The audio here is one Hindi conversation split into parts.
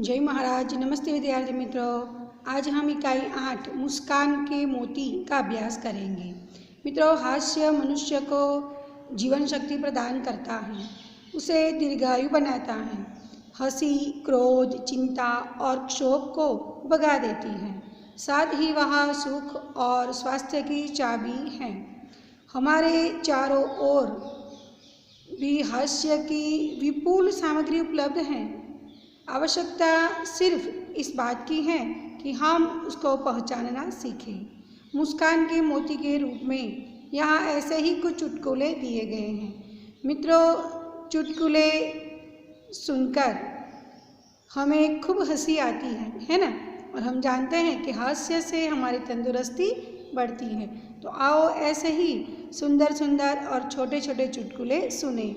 जय महाराज। नमस्ते विद्यार्थी मित्रों, आज हम इकाई 8 मुस्कान के मोती का अभ्यास करेंगे। मित्रों, हास्य मनुष्य को जीवन शक्ति प्रदान करता है, उसे दीर्घायु बनाता है। हंसी, क्रोध, चिंता और क्षोभ को भगा देती है। साथ ही वह सुख और स्वास्थ्य की चाबी है। हमारे चारों ओर भी हास्य की विपुल सामग्री उपलब्ध है। आवश्यकता सिर्फ इस बात की है कि हम उसको पहचानना सीखें। मुस्कान के मोती के रूप में यहाँ ऐसे ही कुछ चुटकुले दिए गए हैं। मित्रों, चुटकुले सुनकर हमें खूब हंसी आती है ना। और हम जानते हैं कि हास्य से हमारी तंदुरुस्ती बढ़ती है। तो आओ ऐसे ही सुंदर सुंदर और छोटे छोटे चुटकुले सुने।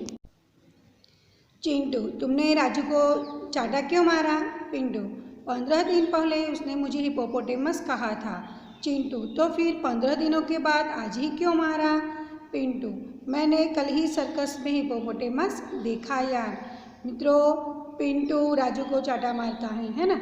चिंटू, तुमने राजू को चाटा क्यों मारा? पिंटू, 15 दिन पहले उसने मुझे हिपोपोटेमस कहा था। चिंटू, तो फिर 15 दिनों के बाद आज ही क्यों मारा? पिंटू, मैंने कल ही सर्कस में हिपोपोटेमस देखा यार। मित्रों, पिंटू राजू को चाटा मारता है ना,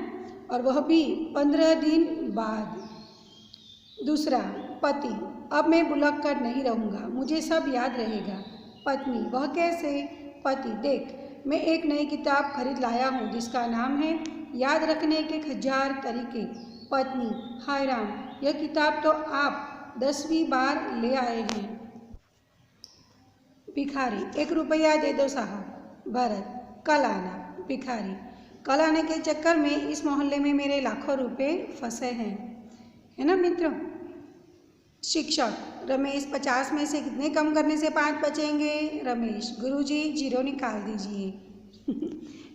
और वह भी 15 दिन बाद। दूसरा, पति, अब मैं बुलक कर नहीं रहूँगा, मुझे सब याद रहेगा। पत्नी, वह कैसे? पति, देख, मैं एक नई किताब खरीद लाया हूँ जिसका नाम है याद रखने के 1000 तरीके। पत्नी, हाय राम, यह किताब तो आप 10वीं बार ले आए हैं। भिखारी, 1 रुपया दे दो साहब। भरत, कल आना। भिखारी, कल आने के चक्कर में इस मोहल्ले में मेरे लाखों रुपए फंसे हैं, है ना मित्रों। शिक्षक, रमेश, 50 में से कितने कम करने से 5 बचेंगे? रमेश, गुरुजी 0 निकाल दीजिए।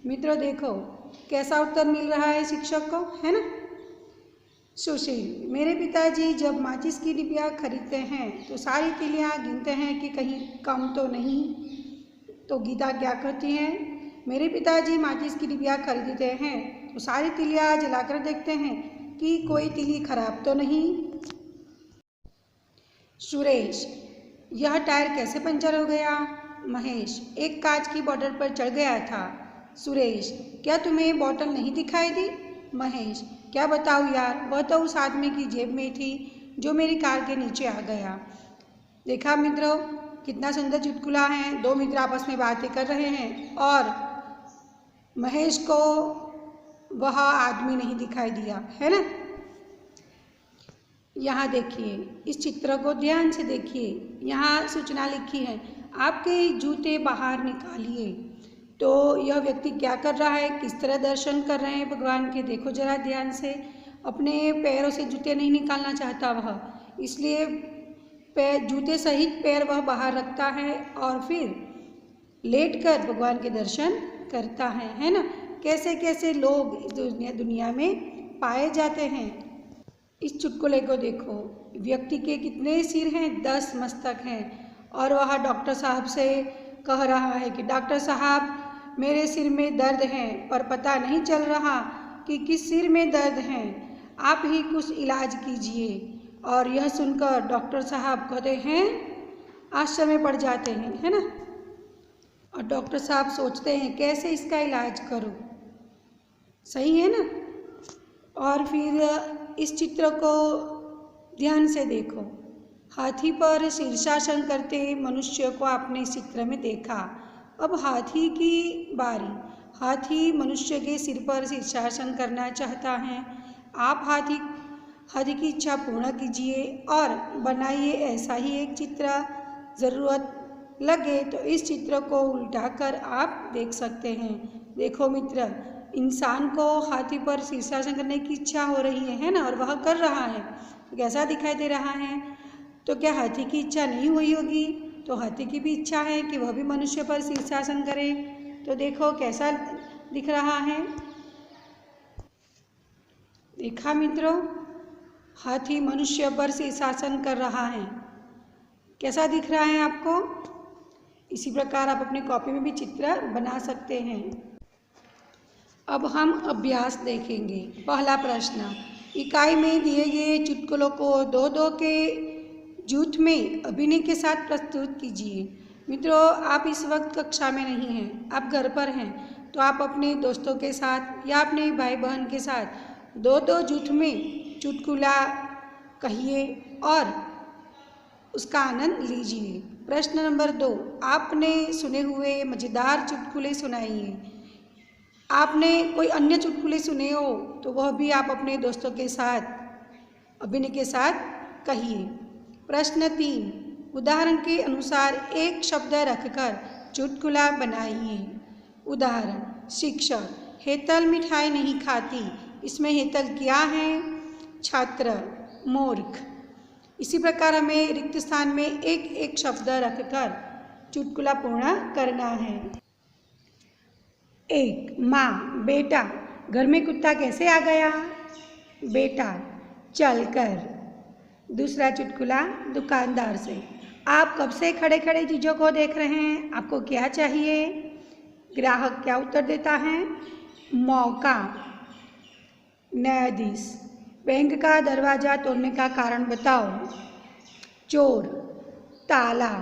मित्रों, देखो कैसा उत्तर मिल रहा है शिक्षक को, है ना। सुशील, मेरे पिताजी जब माचिस की डिबिया खरीदते हैं तो सारी तिलियाँ गिनते हैं कि कहीं कम तो नहीं। तो गीता क्या कहती है? मेरे पिताजी माचिस की डिबिया खरीदते हैं तो सारी तिलियाँ जलाकर देखते हैं कि कोई तिली खराब तो नहीं। सुरेश, यह टायर कैसे पंचर हो गया? महेश, एक कांच की बोतल पर चढ़ गया था। सुरेश, क्या तुम्हें बोतल नहीं दिखाई दी? महेश, क्या बताऊँ यार, वह तो उस आदमी की जेब में थी जो मेरी कार के नीचे आ गया। देखा मित्रों, कितना सुंदर चुटकुला है। 2 मित्र आपस में बातें कर रहे हैं और महेश को वह आदमी नहीं दिखाई दिया, है ना। यहाँ देखिए, इस चित्र को ध्यान से देखिए। यहाँ सूचना लिखी है, आपके जूते बाहर निकालिए। तो यह व्यक्ति क्या कर रहा है, किस तरह दर्शन कर रहे हैं भगवान के, देखो जरा ध्यान से। अपने पैरों से जूते नहीं निकालना चाहता वह, इसलिए जूते सहित पैर वह बाहर रखता है और फिर लेटकर भगवान के दर्शन करता है ना। कैसे कैसे लोग इस दुनिया में पाए जाते हैं। इस चुटकुले को देखो, व्यक्ति के कितने सिर हैं? 10 मस्तक हैं। और वह डॉक्टर साहब से कह रहा है कि डॉक्टर साहब, मेरे सिर में दर्द है पर पता नहीं चल रहा कि किस सिर में दर्द है, आप ही कुछ इलाज कीजिए। और यह सुनकर डॉक्टर साहब कहते हैं, आश्चर्य में पड़ जाते हैं, है ना। और डॉक्टर साहब सोचते हैं कैसे इसका इलाज करूं, सही है ना। और फिर इस चित्र को ध्यान से देखो। हाथी पर शीर्षासन करते मनुष्य को आपने इस चित्र में देखा। अब हाथी की बारी। हाथी मनुष्य के सिर पर शीर्षासन करना चाहता है। आप हाथी की इच्छा पूर्ण कीजिए और बनाइए ऐसा ही एक चित्र। ज़रूरत लगे तो इस चित्र को उल्टाकर आप देख सकते हैं। देखो मित्र, इंसान को हाथी पर शीर्षासन करने की इच्छा हो रही है ना, और वह कर रहा है। तो कैसा दिखाई दे रहा है? तो क्या हाथी की इच्छा नहीं हुई होगी? तो हाथी की भी इच्छा है कि वह भी मनुष्य पर शीर्षासन करे। तो देखो कैसा दिख रहा है। देखा मित्रों, हाथी मनुष्य पर शीर्षासन कर रहा है। कैसा दिख रहा है आपको? इसी प्रकार आप अपनी कॉपी में भी चित्र बना सकते हैं। अब हम अभ्यास देखेंगे। पहला प्रश्न, इकाई में दिए गए चुटकुलों को 2-2 के जुट में अभिनय के साथ प्रस्तुत कीजिए। मित्रों, आप इस वक्त कक्षा में नहीं हैं, आप घर पर हैं, तो आप अपने दोस्तों के साथ या अपने भाई बहन के साथ दो दो जुट में चुटकुला कहिए और उसका आनंद लीजिए। प्रश्न नंबर 2, आपने सुने हुए मज़ेदार चुटकुले सुनाइए। आपने कोई अन्य चुटकुले सुने हो तो वह भी आप अपने दोस्तों के साथ अभिनय के साथ कहिए। प्रश्न 3, उदाहरण के अनुसार एक शब्द रखकर चुटकुला बनाइए। उदाहरण, शिक्षक, हेतल मिठाई नहीं खाती, इसमें हेतल क्या है? छात्र, मूर्ख। इसी प्रकार हमें रिक्त स्थान में एक एक शब्द रखकर चुटकुला पूर्ण करना है। 1, माँ, बेटा, घर में कुत्ता कैसे आ गया? बेटा, चलकर। दूसरा चुटकुला दुकानदार से, आप कब से खड़े खड़े चीज़ों को देख रहे हैं, आपको क्या चाहिए? ग्राहक क्या उत्तर देता है? मौका। न्यायाधीश, बैंक का दरवाज़ा तोड़ने का कारण बताओ। चोर, ताला।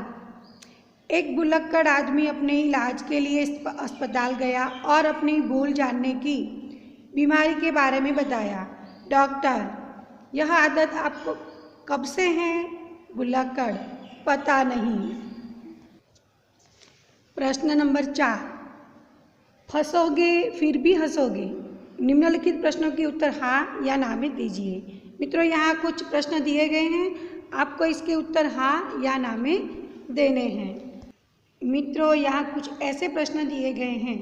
एक भुलक्कड़ आदमी अपने इलाज के लिए अस्पताल गया और अपनी भूल जानने की बीमारी के बारे में बताया। डॉक्टर, यह आदत आपको कब से है? भुलक्कड़, पता नहीं। प्रश्न नंबर 4, फंसोगे फिर भी हंसोगे। निम्नलिखित प्रश्नों के उत्तर हाँ या ना में दीजिए। मित्रों, यहाँ कुछ प्रश्न दिए गए हैं, आपको इसके उत्तर हाँ या ना में देने हैं। मित्रों, यहाँ कुछ ऐसे प्रश्न दिए गए हैं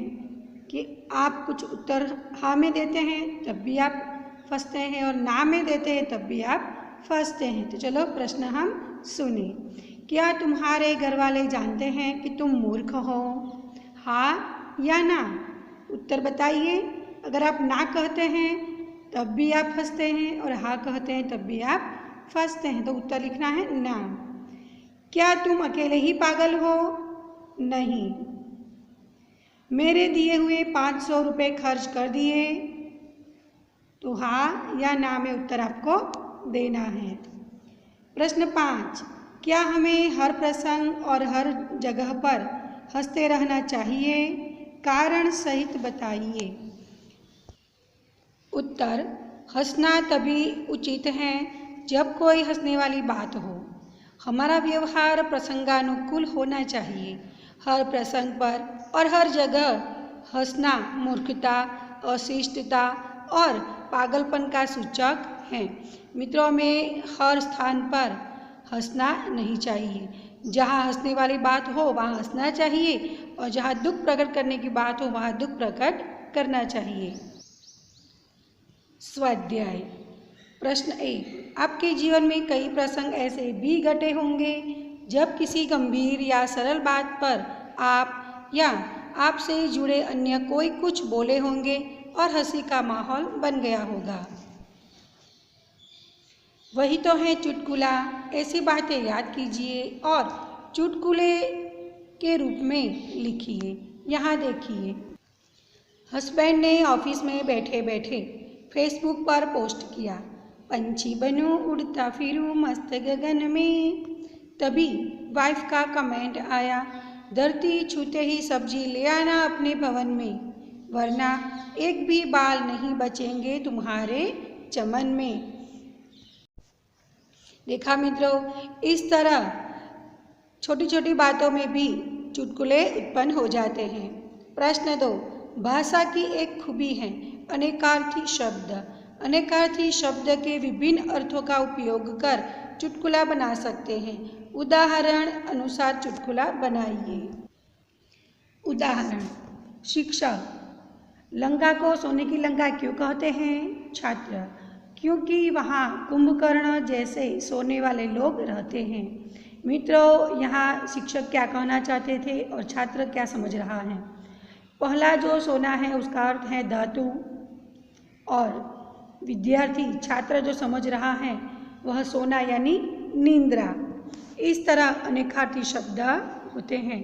कि आप कुछ उत्तर हाँ में देते हैं तब भी आप फंसते हैं और ना में देते हैं तब भी आप फंसते हैं। तो चलो प्रश्न हम सुने। क्या तुम्हारे घर वाले जानते हैं कि तुम मूर्ख हो? हाँ या ना? उत्तर बताइए। अगर आप ना कहते हैं तब भी आप फंसते हैं और हाँ कहते हैं तब भी आप फंसते हैं, तो उत्तर लिखना है ना। क्या तुम अकेले ही पागल हो? नहीं। मेरे दिए हुए 500 रुपये खर्च कर दिए? तो हाँ या ना में उत्तर आपको देना है। प्रश्न 5, क्या हमें हर प्रसंग और हर जगह पर हंसते रहना चाहिए? कारण सहित बताइए। उत्तर, हंसना तभी उचित है जब कोई हंसने वाली बात हो। हमारा व्यवहार प्रसंगानुकूल होना चाहिए। हर प्रसंग पर और हर जगह हंसना मूर्खता, अशिष्टता और पागलपन का सूचक है। मित्रों, में हर स्थान पर हंसना नहीं चाहिए। जहाँ हंसने वाली बात हो वहाँ हंसना चाहिए और जहाँ दुख प्रकट करने की बात हो वहाँ दुख प्रकट करना चाहिए। स्वाध्याय। प्रश्न 1, आपके जीवन में कई प्रसंग ऐसे भी घटे होंगे जब किसी गंभीर या सरल बात पर आप या आपसे जुड़े अन्य कोई कुछ बोले होंगे और हंसी का माहौल बन गया होगा। वही तो है चुटकुला। ऐसी बातें याद कीजिए और चुटकुले के रूप में लिखिए। यहाँ देखिए, हस्बैंड ने ऑफिस में बैठे बैठे फेसबुक पर पोस्ट किया, पंछी बनूं उड़ता फिरूं मस्त गगन में। तभी वाइफ का कमेंट आया, धरती छूते ही सब्जी ले आना अपने भवन में, वरना एक भी बाल नहीं बचेंगे तुम्हारे चमन में। देखा मित्रों, इस तरह छोटी छोटी बातों में भी चुटकुले उत्पन्न हो जाते हैं। प्रश्न 2, भाषा की एक खूबी है अनेकार्थी शब्द। अनेकार्थी शब्द के विभिन्न अर्थों का उपयोग कर चुटकुला बना सकते हैं। उदाहरण अनुसार चुटकुला बनाइए। उदाहरण, शिक्षक, लंका को सोने की लंका क्यों कहते हैं? छात्र, क्योंकि वहाँ कुंभकर्ण जैसे सोने वाले लोग रहते हैं। मित्रों, यहाँ शिक्षक क्या कहना चाहते थे और छात्र क्या समझ रहा है? पहला जो सोना है उसका अर्थ है धातु, और विद्यार्थी छात्र जो समझ रहा है वह सोना यानी निंद्रा। इस तरह अनेकार्थी शब्द होते हैं।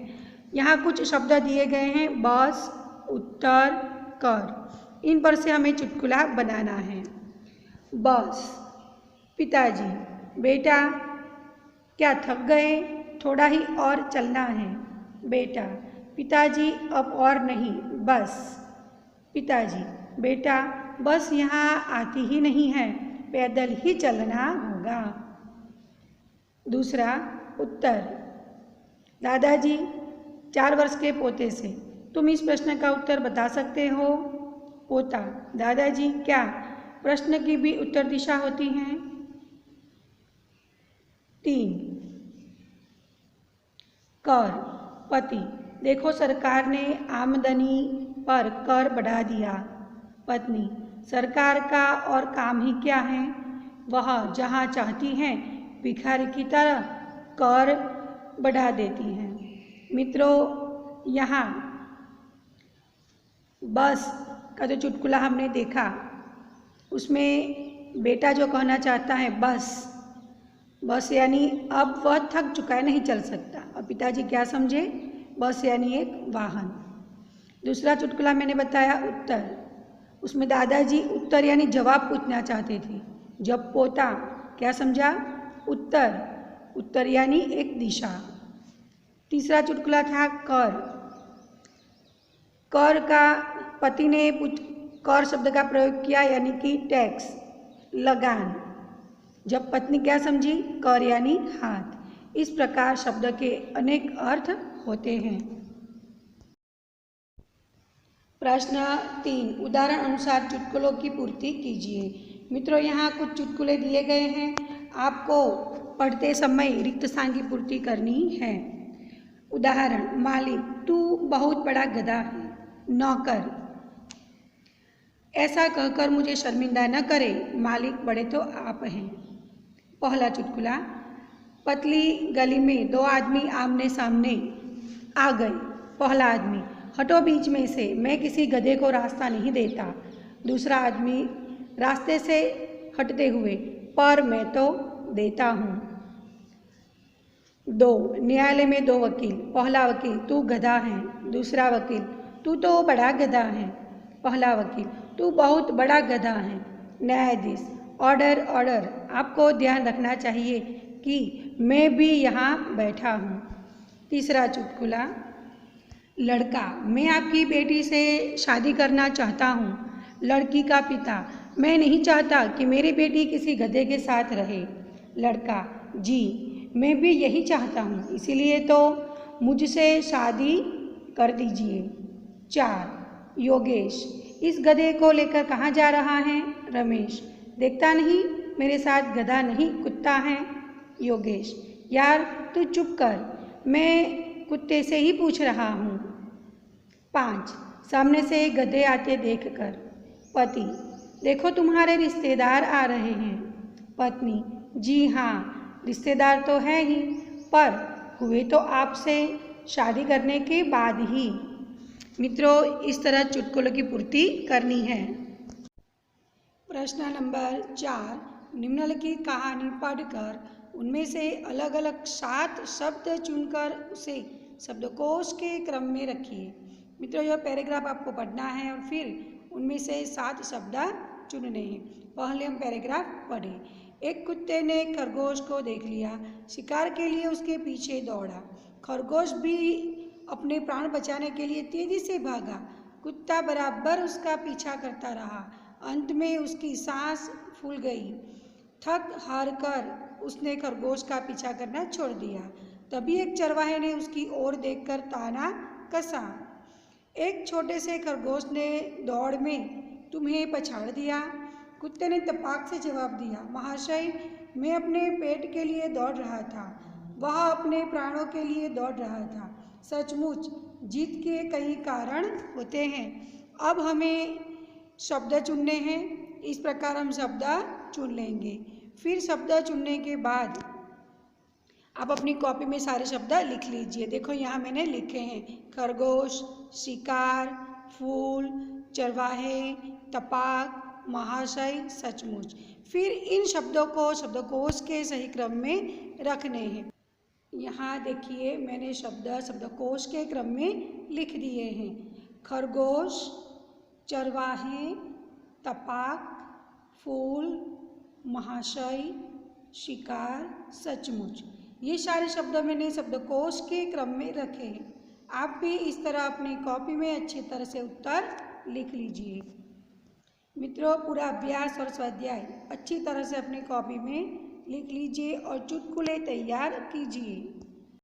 यहाँ कुछ शब्द दिए गए हैं, बस, उत्तर, कर। इन पर से हमें चुटकुला बनाना है। बस, पिताजी, बेटा क्या थक गए? थोड़ा ही और चलना है। बेटा, पिताजी अब और नहीं, बस। पिताजी, बेटा बस यहाँ आती ही नहीं है, पैदल ही चलना होगा। दूसरा उत्तर, दादाजी 4 वर्ष के पोते से तुम इस प्रश्न का उत्तर बता सकते हो? पोता, दादाजी क्या प्रश्न की भी उत्तर दिशा होती है? 3 कर, पति, देखो सरकार ने आमदनी पर कर बढ़ा दिया। पत्नी, सरकार का और काम ही क्या है, वह जहाँ चाहती हैं भिखारी की तरह कर बढ़ा देती हैं। मित्रों, यहाँ बस का जो चुटकुला हमने देखा उसमें बेटा जो कहना चाहता है बस यानी अब वह थक चुका है, नहीं चल सकता, और पिताजी क्या समझे, बस यानी एक वाहन। दूसरा चुटकुला मैंने बताया उत्तर, उसमें दादाजी उत्तर यानी जवाब पूछना चाहते थे, जब पोता क्या समझा, उत्तर यानी एक दिशा। तीसरा चुटकुला था कर का पति ने कर शब्द का प्रयोग किया यानी कि टैक्स, लगान, जब पत्नी क्या समझी, कर यानी हाथ। इस प्रकार शब्द के अनेक अर्थ होते हैं। प्रश्न 3, उदाहरण अनुसार चुटकुलों की पूर्ति कीजिए। मित्रों, यहाँ कुछ चुटकुले दिए गए हैं, आपको पढ़ते समय रिक्त स्थान की पूर्ति करनी है। उदाहरण, मालिक तू बहुत बड़ा गधा है। नौकर, ऐसा कहकर मुझे शर्मिंदा न करे, मालिक बड़े तो आप हैं। पहला चुटकुला, पतली गली में 2 आदमी आमने सामने आ गए। पहला आदमी, हटो बीच में से, मैं किसी गधे को रास्ता नहीं देता। दूसरा आदमी रास्ते से हटते हुए, पर मैं तो देता हूँ। 2, न्यायालय में 2 वकील। पहला वकील, तू गधा है। दूसरा वकील, तू तो बड़ा गधा है। पहला वकील, तू बहुत बड़ा गधा है। न्यायाधीश, ऑर्डर ऑर्डर, आपको ध्यान रखना चाहिए कि मैं भी यहाँ बैठा हूँ। तीसरा चुटकुला, लड़का, मैं आपकी बेटी से शादी करना चाहता हूँ। लड़की का पिता, मैं नहीं चाहता कि मेरी बेटी किसी गधे के साथ रहे। लड़का, जी मैं भी यही चाहता हूँ, इसीलिए तो मुझसे शादी कर दीजिए। 4, योगेश, इस गधे को लेकर कहाँ जा रहा है? रमेश, देखता नहीं मेरे साथ गधा नहीं कुत्ता है। योगेश, यार तू चुप कर, मैं कुत्ते से ही पूछ रहा हूँ। 5, सामने से गधे आते देखकर पति, देखो तुम्हारे रिश्तेदार आ रहे हैं। पत्नी, जी हाँ रिश्तेदार तो है ही, पर हुए तो आपसे शादी करने के बाद ही। मित्रों, इस तरह चुटकुलों की पूर्ति करनी है। प्रश्न नंबर 4, निम्नलिखित कहानी पढ़कर उनमें से अलग अलग 7 शब्द चुनकर उसे शब्दकोश के क्रम में रखिए। मित्रों, यह पैराग्राफ आपको पढ़ना है और फिर उनमें से 7 शब्द चुनने हैं। पहले हम पैराग्राफ पढ़ें। एक कुत्ते ने खरगोश को देख लिया, शिकार के लिए उसके पीछे दौड़ा। खरगोश भी अपने प्राण बचाने के लिए तेजी से भागा। कुत्ता बराबर उसका पीछा करता रहा। अंत में उसकी सांस फूल गई। थक हार कर उसने खरगोश का पीछा करना छोड़ दिया। तभी एक चरवाहे ने उसकी ओर देखकर ताना कसा। एक छोटे से खरगोश ने दौड़ में तुम्हें पछाड़ दिया। कुत्ते ने तपाक से जवाब दिया, महाशय मैं अपने पेट के लिए दौड़ रहा था, वह अपने प्राणों के लिए दौड़ रहा था। सचमुच जीत के कई कारण होते हैं। अब हमें शब्द चुनने हैं। इस प्रकार हम शब्द चुन लेंगे। फिर शब्द चुनने के बाद आप अपनी कॉपी में सारे शब्द लिख लीजिए। देखो यहाँ मैंने लिखे हैं, खरगोश, शिकार, फूल, चरवाहे, तपाक, महाशय, सचमुच। फिर इन शब्दों को शब्दकोश के सही क्रम में रखने हैं। यहाँ देखिए मैंने शब्दकोश के क्रम में लिख दिए हैं। खरगोश, चरवाहे, तपाक, फूल, महाशय, शिकार, सचमुच, ये सारे शब्द मैंने शब्दकोश के क्रम में रखे हैं। आप भी इस तरह अपनी कॉपी में अच्छी तरह से उत्तर लिख लीजिए। मित्रों, पूरा अभ्यास और स्वाध्याय अच्छी तरह से अपनी कॉपी में लिख लीजिए और चुटकुले तैयार कीजिए।